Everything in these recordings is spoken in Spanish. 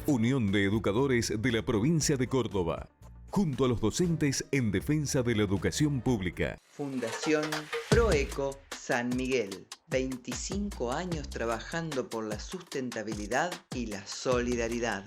Unión de Educadores de la Provincia de Córdoba, junto a los docentes en defensa de la educación pública. Fundación Proeco San Miguel, 25 años trabajando por la sustentabilidad y la solidaridad.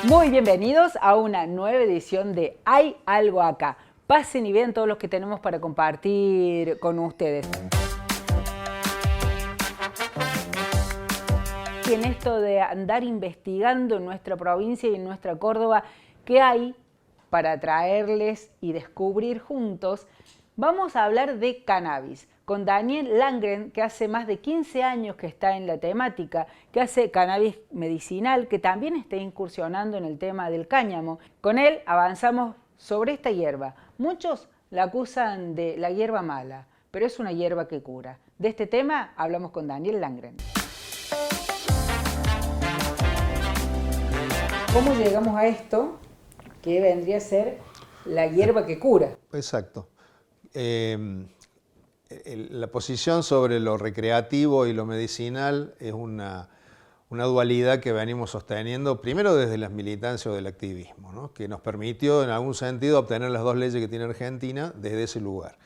Muy bienvenidos a una nueva edición de Hay Algo Acá. Pasen y vean todos los que tenemos para compartir con ustedes. Y en esto de andar investigando en nuestra provincia y en nuestra Córdoba qué hay para traerles y descubrir juntos, vamos a hablar de cannabis con Daniel Landgren, que hace más de 15 años que está en la temática, que hace cannabis medicinal, que también está incursionando en el tema del cáñamo. Con él avanzamos sobre esta hierba. Muchos la acusan de la hierba mala, pero es una hierba que cura. De este tema hablamos con Daniel Landgren. ¿Cómo llegamos a esto? Que vendría a ser la hierba que cura. Exacto. La posición sobre lo recreativo y lo medicinal es una dualidad que venimos sosteniendo, primero desde las militancias o del activismo, ¿no? Que nos permitió en algún sentido obtener las dos leyes que tiene Argentina desde ese lugar.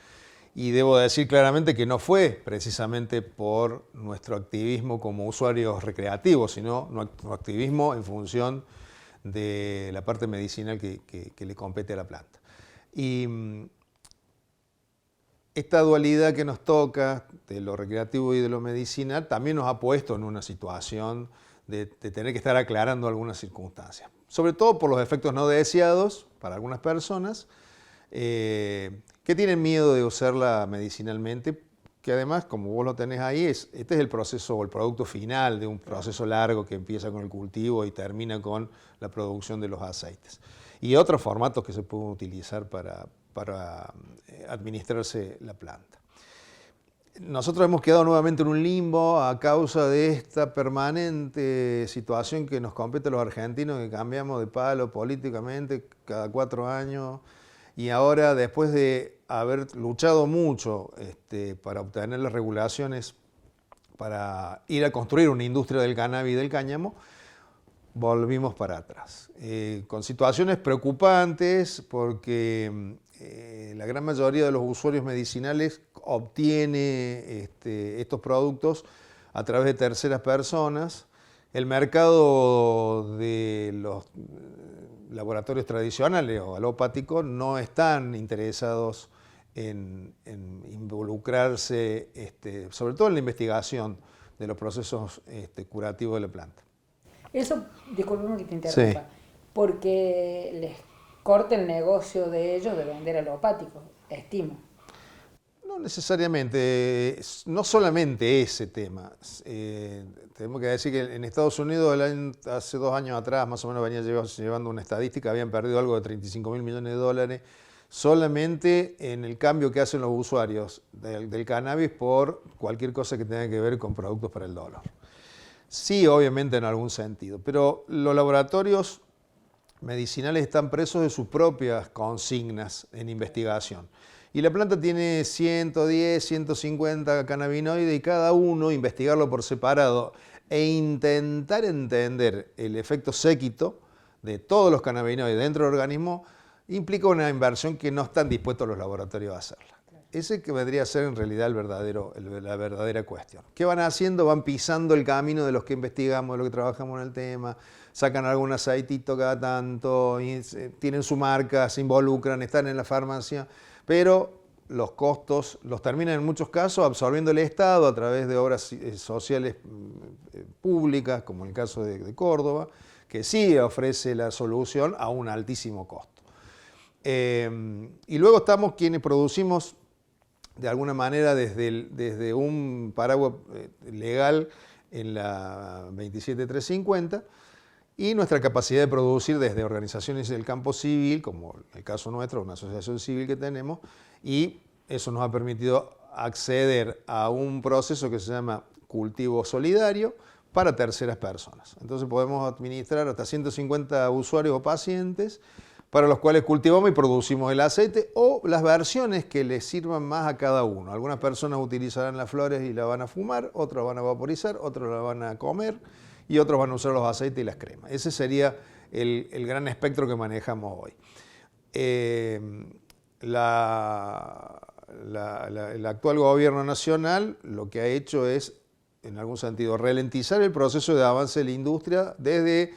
Y debo decir claramente que no fue precisamente por nuestro activismo como usuarios recreativos, sino nuestro activismo en función de la parte medicinal que le compete a la planta. Y esta dualidad que nos toca de lo recreativo y de lo medicinal también nos ha puesto en una situación de tener que estar aclarando algunas circunstancias. Sobre todo por los efectos no deseados para algunas personas que tienen miedo de usarla medicinalmente, que además, como vos lo tenés ahí, este es el proceso o el producto final de un proceso largo que empieza con el cultivo y termina con la producción de los aceites. Y otros formatos que se pueden utilizar para administrarse la planta. Nosotros hemos quedado nuevamente en un limbo a causa de esta permanente situación que nos compete a los argentinos, que cambiamos de palo políticamente cada 4 años, y ahora, después de haber luchado mucho para obtener las regulaciones para ir a construir una industria del cannabis y del cáñamo, volvimos para atrás, con situaciones preocupantes porque la gran mayoría de los usuarios medicinales obtiene estos productos a través de terceras personas. El mercado de los laboratorios tradicionales o alopáticos no están interesados en involucrarse, sobre todo en la investigación de los procesos curativos de la planta. Eso, disculpame que te interrumpa, Sí. Porque les corta el negocio de ellos de vender alopáticos, estimo. No necesariamente, no solamente ese tema. Tenemos que decir que en Estados Unidos hace 2 años atrás, más o menos venía llevando una estadística, habían perdido algo de 35.000 millones de dólares solamente en el cambio que hacen los usuarios del cannabis por cualquier cosa que tenga que ver con productos para el dolor. Sí, obviamente en algún sentido, pero los laboratorios medicinales están presos de sus propias consignas en investigación. Y la planta tiene 110, 150 cannabinoides y cada uno investigarlo por separado e intentar entender el efecto séquito de todos los cannabinoides dentro del organismo implica una inversión que no están dispuestos los laboratorios a hacerla. Ese que vendría a ser en realidad la verdadera cuestión. ¿Qué van haciendo? Van pisando el camino de los que investigamos, de los que trabajamos en el tema, sacan algún aceitito cada tanto, tienen su marca, se involucran, están en la farmacia, pero los costos los terminan en muchos casos absorbiendo el Estado a través de obras sociales públicas, como el caso de Córdoba, que sí ofrece la solución a un altísimo costo. Y luego estamos quienes producimos de alguna manera desde un paraguas legal en la 27350 y nuestra capacidad de producir desde organizaciones del campo civil, como en el caso nuestro, una asociación civil que tenemos, y eso nos ha permitido acceder a un proceso que se llama cultivo solidario para terceras personas. Entonces podemos administrar hasta 150 usuarios o pacientes para los cuales cultivamos y producimos el aceite o las versiones que les sirvan más a cada uno. Algunas personas utilizarán las flores y la van a fumar, otras van a vaporizar, otros la van a comer y otros van a usar los aceites y las cremas. Ese sería el gran espectro que manejamos hoy. El actual gobierno nacional lo que ha hecho es, en algún sentido, ralentizar el proceso de avance de la industria desde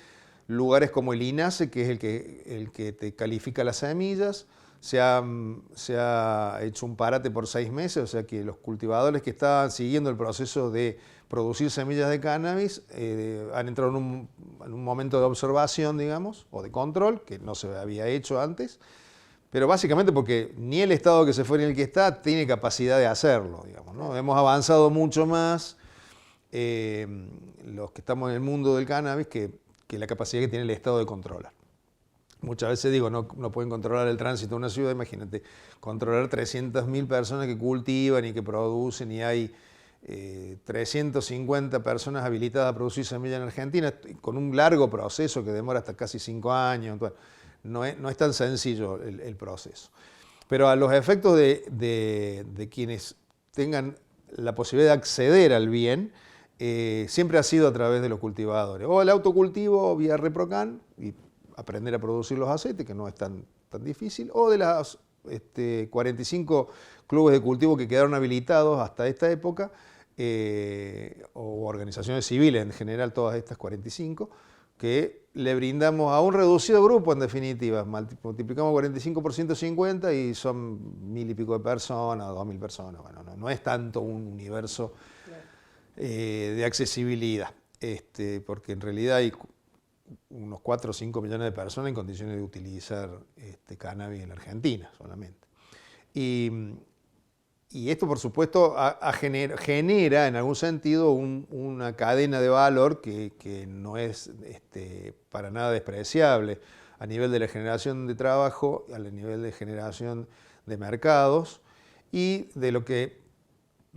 lugares como el INASE, que es el que te califica las semillas. Se ha hecho un parate por 6 meses, o sea que los cultivadores que estaban siguiendo el proceso de producir semillas de cannabis han entrado en un momento de observación, digamos, o de control, que no se había hecho antes, pero básicamente porque ni el Estado que se fue ni el que está tiene capacidad de hacerlo, digamos, ¿no? Hemos avanzado mucho más los que estamos en el mundo del cannabis que la capacidad que tiene el Estado de controlar. Muchas veces digo, no pueden controlar el tránsito de una ciudad, imagínate, controlar 300.000 personas que cultivan y que producen, y hay 350 personas habilitadas a producir semillas en Argentina, con un largo proceso que demora hasta casi 5 años. Entonces, no es tan sencillo el proceso. Pero a los efectos de quienes tengan la posibilidad de acceder al bien, siempre ha sido a través de los cultivadores, o el autocultivo vía ReproCan y aprender a producir los aceites, que no es tan difícil, o de las 45 clubes de cultivo que quedaron habilitados hasta esta época, o organizaciones civiles en general, todas estas 45, que le brindamos a un reducido grupo, en definitiva. Multiplicamos 45 por 150 y son 1.000 y pico de personas, 2.000 personas. Bueno, no es tanto un universo de accesibilidad, porque en realidad hay unos 4 o 5 millones de personas en condiciones de utilizar cannabis en la Argentina solamente. Y esto, por supuesto, genera en algún sentido una cadena de valor que no es para nada despreciable a nivel de la generación de trabajo, a nivel de generación de mercados y de lo que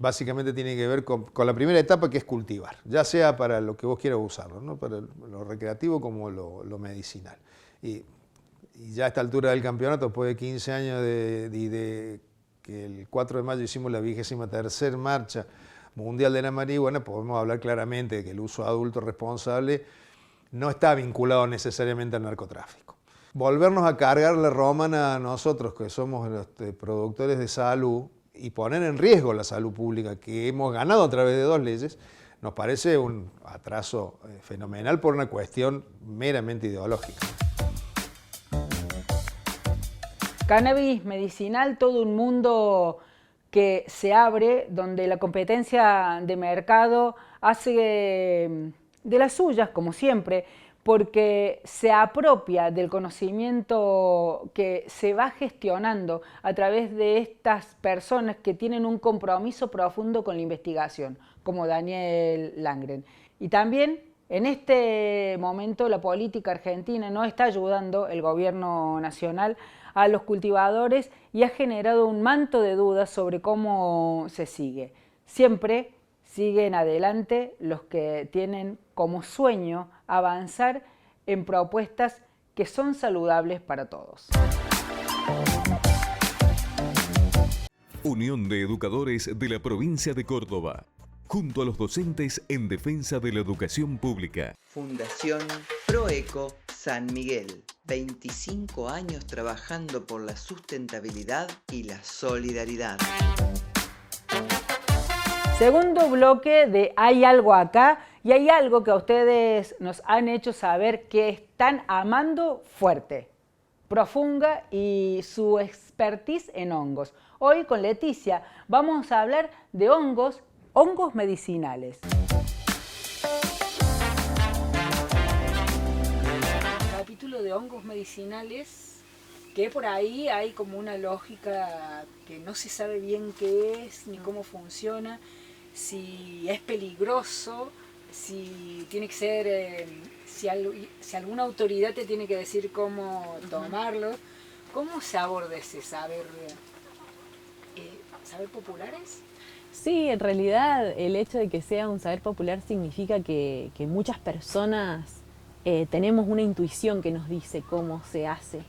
básicamente tiene que ver con la primera etapa, que es cultivar, ya sea para lo que vos quieras usarlo, ¿no? Para lo recreativo como lo medicinal. Y ya a esta altura del campeonato, después de 15 años de que el 4 de mayo hicimos la 23ª marcha mundial de la marihuana, podemos hablar claramente de que el uso adulto responsable no está vinculado necesariamente al narcotráfico. Volvernos a cargar la rómana a nosotros, que somos los productores de salud, y poner en riesgo la salud pública que hemos ganado a través de 2 leyes, nos parece un atraso fenomenal por una cuestión meramente ideológica. Cannabis medicinal, todo un mundo que se abre, donde la competencia de mercado hace de las suyas, como siempre, porque se apropia del conocimiento que se va gestionando a través de estas personas que tienen un compromiso profundo con la investigación, como Daniel Landgren. Y también en este momento la política argentina no está ayudando, el gobierno nacional, a los cultivadores y ha generado un manto de dudas sobre cómo se sigue. Siempre siguen adelante los que tienen como sueño avanzar en propuestas que son saludables para todos. Unión de Educadores de la Provincia de Córdoba, junto a los docentes en defensa de la educación pública. Fundación Proeco San Miguel, 25 años trabajando por la sustentabilidad y la solidaridad. Segundo bloque de Hay algo acá, y hay algo que a ustedes nos han hecho saber que están amando fuerte. Profunga y su expertise en hongos. Hoy con Leticia vamos a hablar de hongos medicinales. Capítulo de hongos medicinales, que por ahí hay como una lógica que no se sabe bien qué es ni cómo funciona, si es peligroso, si tiene que ser, si alguna autoridad te tiene que decir cómo tomarlo, ¿cómo se aborda ese saber populares? Sí, en realidad el hecho de que sea un saber popular significa que muchas personas tenemos una intuición que nos dice cómo se hace.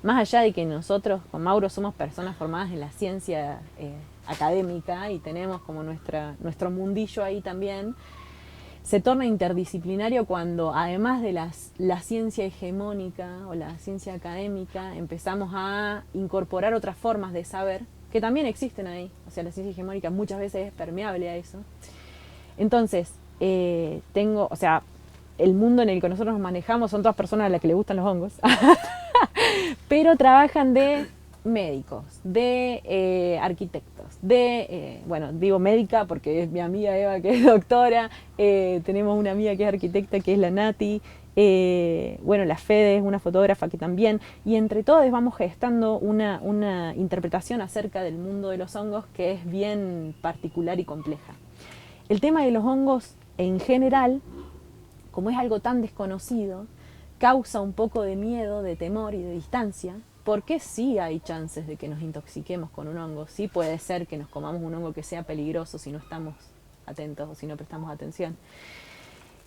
Más allá de que nosotros con Mauro somos personas formadas en la ciencia académica y tenemos como nuestro mundillo ahí también, se torna interdisciplinario cuando además de la ciencia hegemónica o la ciencia académica empezamos a incorporar otras formas de saber que también existen ahí. O sea, la ciencia hegemónica muchas veces es permeable a eso. Entonces, el mundo en el que nosotros nos manejamos son todas personas a las que les gustan los hongos, pero trabajan de médicos, de arquitectos, digo médica porque es mi amiga Eva que es doctora, tenemos una amiga que es arquitecta que es la Nati, la Fede es una fotógrafa que también, y entre todos vamos gestando una interpretación acerca del mundo de los hongos que es bien particular y compleja. El tema de los hongos en general, como es algo tan desconocido, causa un poco de miedo, de temor y de distancia, porque sí hay chances de que nos intoxiquemos con un hongo, sí puede ser que nos comamos un hongo que sea peligroso si no estamos atentos o si no prestamos atención.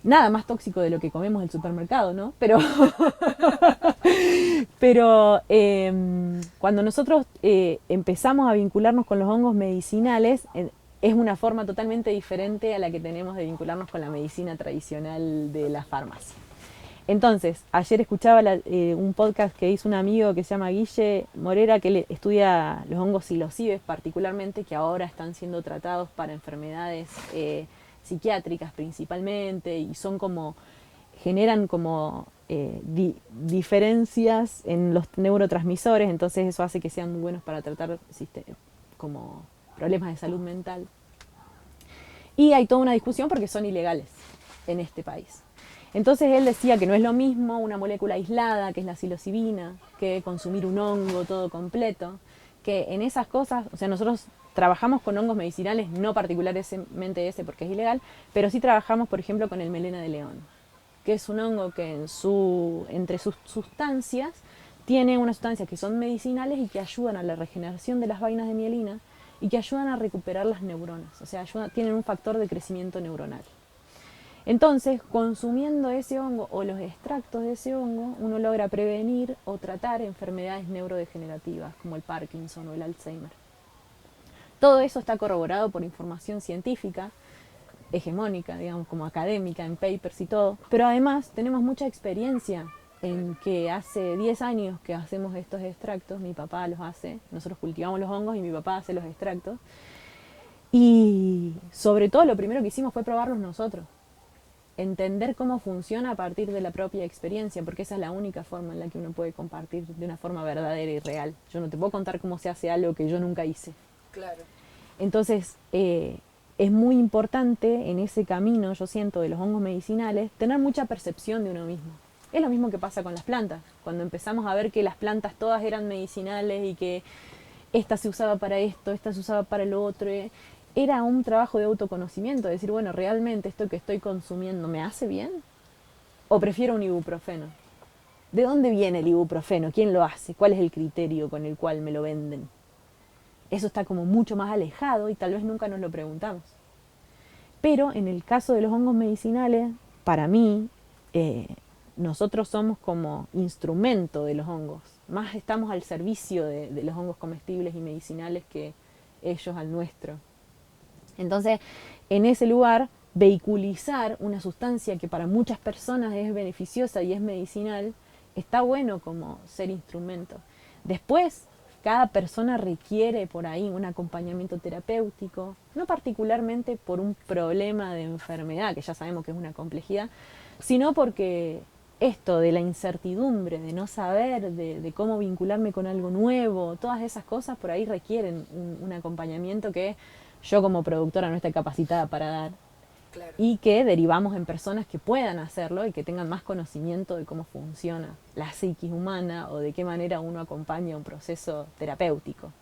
Nada más tóxico de lo que comemos del supermercado, ¿no? Pero cuando nosotros empezamos a vincularnos con los hongos medicinales, es una forma totalmente diferente a la que tenemos de vincularnos con la medicina tradicional de la farmacia. Entonces, ayer escuchaba un podcast que hizo un amigo que se llama Guille Morera, que él estudia los hongos psilocibes particularmente, que ahora están siendo tratados para enfermedades psiquiátricas principalmente, y generan diferencias en los neurotransmisores, entonces eso hace que sean muy buenos para tratar como problemas de salud mental. Y hay toda una discusión porque son ilegales en este país. Entonces él decía que no es lo mismo una molécula aislada, que es la psilocibina, que consumir un hongo todo completo, que en esas cosas, o sea, nosotros trabajamos con hongos medicinales, no particularmente ese porque es ilegal, pero sí trabajamos, por ejemplo, con el melena de león, que es un hongo que entre sus sustancias tiene unas sustancias que son medicinales y que ayudan a la regeneración de las vainas de mielina y que ayudan a recuperar las neuronas, o sea, tienen un factor de crecimiento neuronal. Entonces, consumiendo ese hongo o los extractos de ese hongo, uno logra prevenir o tratar enfermedades neurodegenerativas como el Parkinson o el Alzheimer. Todo eso está corroborado por información científica, hegemónica, digamos, como académica, en papers y todo. Pero además tenemos mucha experiencia en que hace 10 años que hacemos estos extractos, mi papá los hace, nosotros cultivamos los hongos y mi papá hace los extractos. Y sobre todo lo primero que hicimos fue probarlos nosotros. Entender cómo funciona a partir de la propia experiencia, porque esa es la única forma en la que uno puede compartir de una forma verdadera y real. Yo no te puedo contar cómo se hace algo que yo nunca hice. Claro. Entonces, es muy importante en ese camino, yo siento, de los hongos medicinales, tener mucha percepción de uno mismo. Es lo mismo que pasa con las plantas. Cuando empezamos a ver que las plantas todas eran medicinales y que esta se usaba para esto, esta se usaba para lo otro, era un trabajo de autoconocimiento, de decir, bueno, ¿realmente esto que estoy consumiendo me hace bien? ¿O prefiero un ibuprofeno? ¿De dónde viene el ibuprofeno? ¿Quién lo hace? ¿Cuál es el criterio con el cual me lo venden? Eso está como mucho más alejado y tal vez nunca nos lo preguntamos. Pero en el caso de los hongos medicinales, para mí, nosotros somos como instrumento de los hongos. Más estamos al servicio de los hongos comestibles y medicinales que ellos al nuestro. Entonces, en ese lugar, vehiculizar una sustancia que para muchas personas es beneficiosa y es medicinal, está bueno como ser instrumento. Después, cada persona requiere por ahí un acompañamiento terapéutico, no particularmente por un problema de enfermedad, que ya sabemos que es una complejidad, sino porque esto de la incertidumbre, de no saber, de cómo vincularme con algo nuevo, todas esas cosas por ahí requieren un acompañamiento que yo como productora no estoy capacitada para dar. Claro. Y que derivamos en personas que puedan hacerlo y que tengan más conocimiento de cómo funciona la psiquis humana o de qué manera uno acompaña un proceso terapéutico.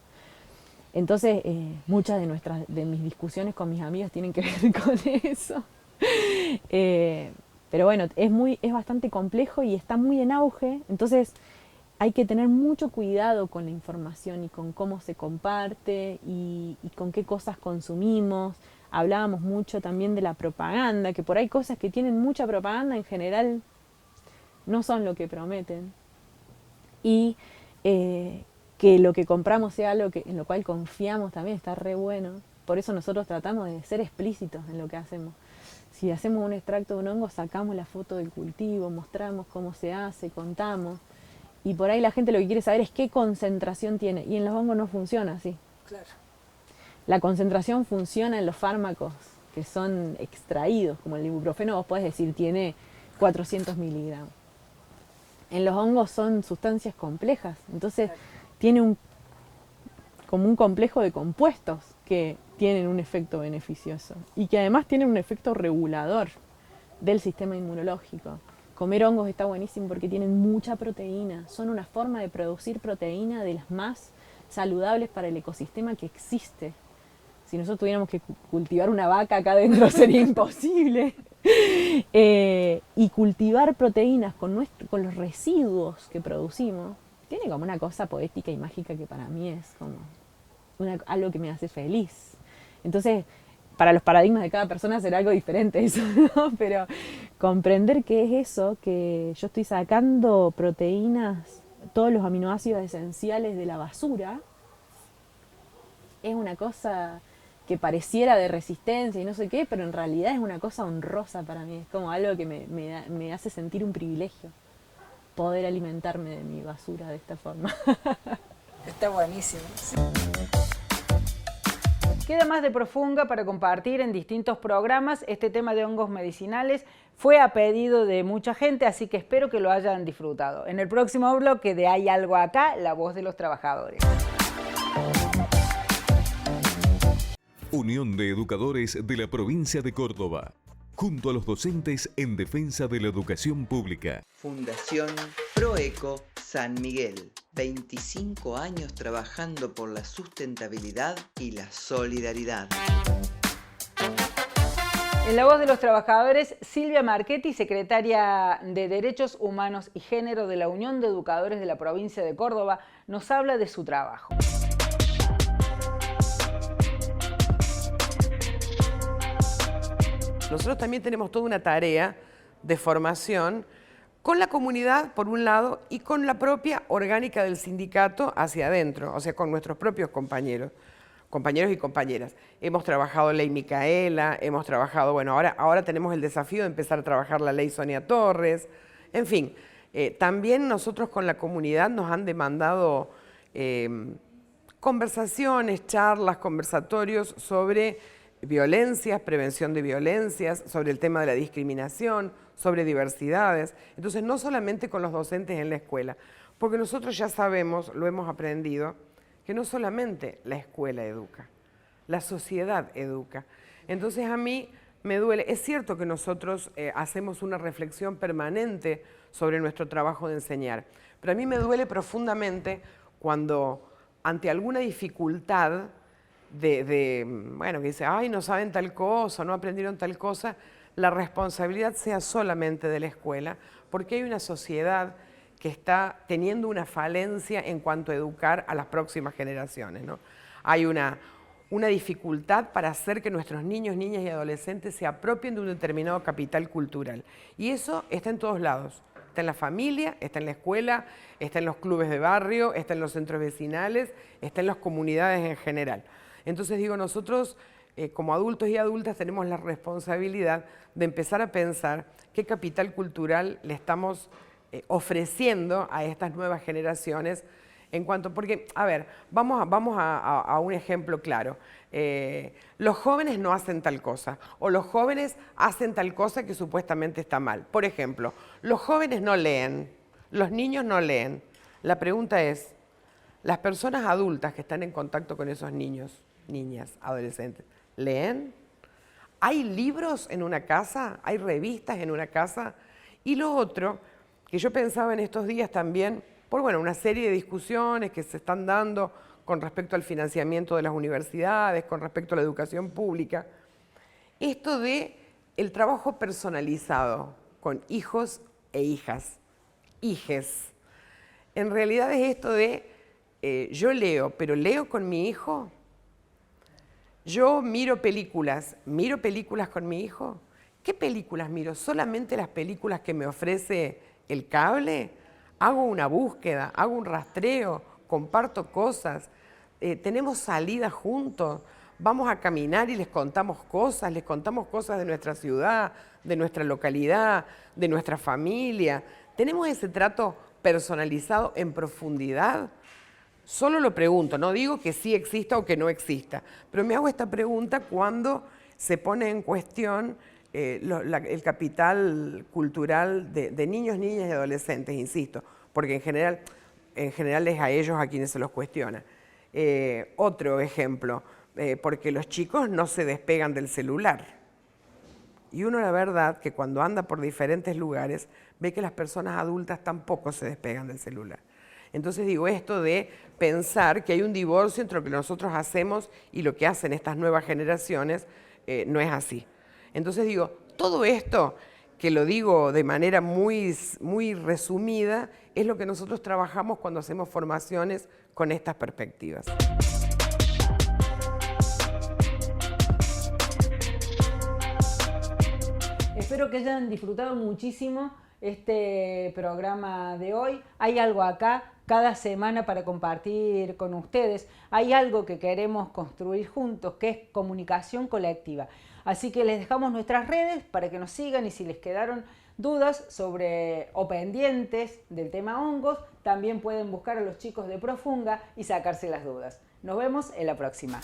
Entonces, muchas de mis discusiones con mis amigos tienen que ver con eso. Pero bueno, es bastante complejo y está muy en auge, entonces hay que tener mucho cuidado con la información y con cómo se comparte y con qué cosas consumimos. Hablábamos mucho también de la propaganda, que por ahí cosas que tienen mucha propaganda en general no son lo que prometen. Y que lo que compramos sea algo en lo cual confiamos también está re bueno. Por eso nosotros tratamos de ser explícitos en lo que hacemos. Si hacemos un extracto de un hongo, sacamos la foto del cultivo, mostramos cómo se hace, contamos. Y por ahí la gente lo que quiere saber es qué concentración tiene. Y en los hongos no funciona así. Claro. La concentración funciona en los fármacos que son extraídos, como el ibuprofeno, vos podés decir tiene 400 miligramos. En los hongos son sustancias complejas, entonces tiene como un complejo de compuestos que tienen un efecto beneficioso y que además tienen un efecto regulador del sistema inmunológico. Comer hongos está buenísimo porque tienen mucha proteína, son una forma de producir proteína de las más saludables para el ecosistema que existe. Si nosotros tuviéramos que cultivar una vaca acá adentro sería imposible. Y cultivar proteínas con los residuos que producimos tiene como una cosa poética y mágica que para mí es como algo que me hace feliz. Entonces, para los paradigmas de cada persona será algo diferente eso, ¿no? Pero comprender qué es eso, que yo estoy sacando proteínas, todos los aminoácidos esenciales de la basura, es una cosa que pareciera de resistencia y no sé qué, pero en realidad es una cosa honrosa para mí, es como algo que me hace sentir un privilegio, poder alimentarme de mi basura de esta forma. Está buenísimo. Queda más de Profunga para compartir en distintos programas. Este tema de hongos medicinales fue a pedido de mucha gente, así que espero que lo hayan disfrutado. En el próximo bloque de Hay algo acá, la voz de los trabajadores. Unión de Educadores de la Provincia de Córdoba, junto a los docentes en defensa de la educación pública. Fundación Proeco San Miguel, 25 años trabajando por la sustentabilidad y la solidaridad. En la voz de los trabajadores, Silvia Marchetti, secretaria de Derechos Humanos y Género de la Unión de Educadores de la Provincia de Córdoba, nos habla de su trabajo. Nosotros también tenemos toda una tarea de formación con la comunidad, por un lado, y con la propia orgánica del sindicato hacia adentro, o sea, con nuestros propios compañeros y compañeras. Hemos trabajado Ley Micaela, hemos trabajado, bueno, ahora tenemos el desafío de empezar a trabajar la Ley Sonia Torres, en fin. También nosotros con la comunidad nos han demandado conversaciones, charlas, conversatorios sobre violencias, prevención de violencias, sobre el tema de la discriminación, sobre diversidades. Entonces, no solamente con los docentes en la escuela, porque nosotros ya sabemos, lo hemos aprendido, que no solamente la escuela educa, la sociedad educa. Entonces, a mí me duele. Es cierto que nosotros hacemos una reflexión permanente sobre nuestro trabajo de enseñar, pero a mí me duele profundamente cuando, ante alguna dificultad, bueno, que dice, ay, no saben tal cosa, no aprendieron tal cosa, la responsabilidad sea solamente de la escuela, porque hay una sociedad que está teniendo una falencia en cuanto a educar a las próximas generaciones, ¿no? Hay una dificultad para hacer que nuestros niños, niñas y adolescentes se apropien de un determinado capital cultural. Y eso está en todos lados. Está en la familia, está en la escuela, está en los clubes de barrio, está en los centros vecinales, está en las comunidades en general. Entonces digo, nosotros como adultos y adultas tenemos la responsabilidad de empezar a pensar qué capital cultural le estamos ofreciendo a estas nuevas generaciones en cuanto, porque, a ver, vamos a un ejemplo claro. Los jóvenes no hacen tal cosa, o los jóvenes hacen tal cosa que supuestamente está mal. Por ejemplo, los jóvenes no leen, los niños no leen. La pregunta es, las personas adultas que están en contacto con esos niños, niñas, adolescentes, ¿leen? ¿Hay libros en una casa? ¿Hay revistas en una casa? Y lo otro, que yo pensaba en estos días también, por bueno, una serie de discusiones que se están dando con respecto al financiamiento de las universidades, con respecto a la educación pública, esto de el trabajo personalizado con hijos e hijas, hijes. En realidad es esto de, yo leo, pero leo con mi hijo. Yo miro películas con mi hijo. ¿Qué películas miro? ¿Solamente las películas que me ofrece el cable? ¿Hago una búsqueda? ¿Hago un rastreo? ¿Comparto cosas? ¿Tenemos salidas juntos? ¿Vamos a caminar y les contamos cosas? ¿Les contamos cosas de nuestra ciudad, de nuestra localidad, de nuestra familia? ¿Tenemos ese trato personalizado en profundidad? Solo lo pregunto, no digo que sí exista o que no exista, pero me hago esta pregunta cuando se pone en cuestión el capital cultural de niños, niñas y adolescentes, insisto, porque en general es a ellos a quienes se los cuestiona. Otro ejemplo, porque los chicos no se despegan del celular. Y uno, la verdad, que cuando anda por diferentes lugares, ve que las personas adultas tampoco se despegan del celular. Entonces digo, esto de pensar que hay un divorcio entre lo que nosotros hacemos y lo que hacen estas nuevas generaciones, no es así. Entonces digo, todo esto, que lo digo de manera muy, muy resumida, es lo que nosotros trabajamos cuando hacemos formaciones con estas perspectivas. Espero que hayan disfrutado muchísimo este programa de hoy. Hay algo acá cada semana para compartir con ustedes. Hay algo que queremos construir juntos, que es comunicación colectiva. Así que les dejamos nuestras redes para que nos sigan, y si les quedaron dudas sobre o pendientes del tema hongos, también pueden buscar a los chicos de Profunga y sacarse las dudas. Nos vemos en la próxima.